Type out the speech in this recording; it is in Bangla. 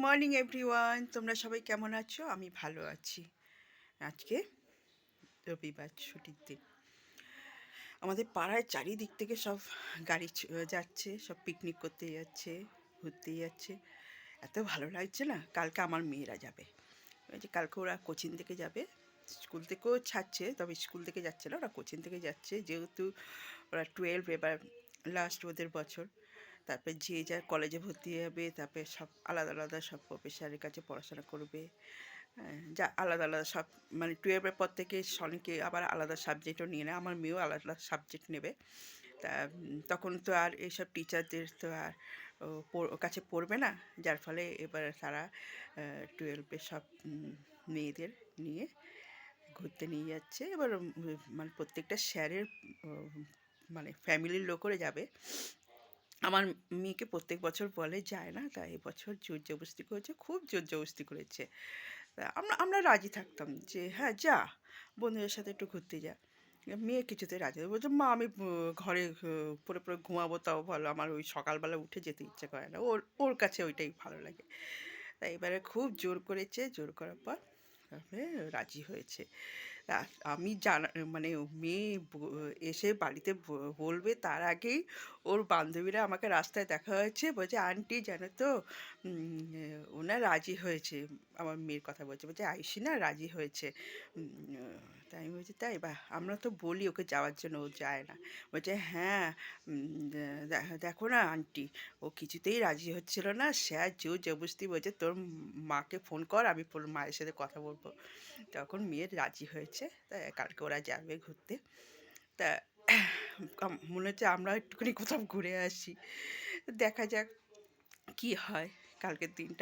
মর্নিং এভরিওয়ান, তোমরা সবাই কেমন আছো? আমি ভালো আছি। আজকে রবিবার, ছুটির দিন। আমাদের পাড়ায় চারিদিক থেকে সব গাড়ি যাচ্ছে, সব পিকনিক করতে যাচ্ছে, ঘুরতে যাচ্ছে। এত ভালো লাগছে না। কালকে আমার মেয়েরা যাবে। ওই যে কালকে ওরা কোচিং থেকে যাবে, স্কুল থেকেও ছাড়ছে, তবে স্কুল থেকে যাচ্ছে না, ওরা কোচিং থেকে যাচ্ছে। যেহেতু ওরা 12 এবার লাস্ট ওদের বছর। তারপরে যে যার কলেজে ভর্তি হবে, তারপরে সব আলাদা আলাদা সব প্রফেসরের কাছে পড়াশোনা করবে। যা আলাদা আলাদা সব, মানে 12-এর পর থেকে অনেকে আবার আলাদা সাবজেক্টও নিয়ে নেয়। আমার মেয়েও আলাদা আলাদা সাবজেক্ট নেবে। তা তখন তো আর এইসব টিচারদের তো আর কাছে পড়বে না, যার ফলে এবার তারা 12-এ সব মেয়েদের নিয়ে ঘুরতে নিয়ে যাচ্ছে। এবার মানে প্রত্যেকটা স্যারের মানে ফ্যামিলির লোকরে যাবে। আমার মেয়েকে প্রত্যেক বছর বলে যায় না, তাই এবছর জোর জবরদস্তি করেছে, খুব জোর জবরদস্তি করেছে। তা আমরা রাজি থাকতাম যে হ্যাঁ যা, বন্ধুদের সাথে একটু ঘুরতে যা। মেয়ে কিছুতেই রাজি নয়, বলছে মা আমি ঘরে পড়ে পড়ে ঘুমাবো, তাও ভালো, আমার ওই সকালবেলা উঠে যেতে ইচ্ছে করে না, ওর ওর কাছে ওইটাই ভালো লাগে। তাই এবারে খুব জোর করেছে, জোর করার পর তারপরে রাজি হয়েছে। আমি জানা মানে মেয়ে এসে বাড়িতে বলবে তার আগেই ওর বান্ধবীরা আমাকে রাস্তায় দেখা হয়েছে, বলছে আন্টি জানো তো ওনার রাজি হয়েছে। আমার মেয়ের কথা বলছে, বলছে আয়ুষি না রাজি হয়েছে। তাই আমি বলছি তাই, বা আমরা তো বলি ওকে যাওয়ার জন্য, ও যায় না। বলছে হ্যাঁ, দেখো না আন্টি, ও কিছুতেই রাজি হচ্ছিল না, স্যার জোর জবরদস্তি বলছে তোর মাকে ফোন কর, আমি মায়ের সাথে কথা বলবো। তখন মেয়ের রাজি হয়েছে, তা কালকে ওরা যাবে ঘুরতে। তা মনে হচ্ছে আমরা একটুখানি কোথাও ঘুরে আসি, দেখা যাক কি হয় কালকের দিনটা।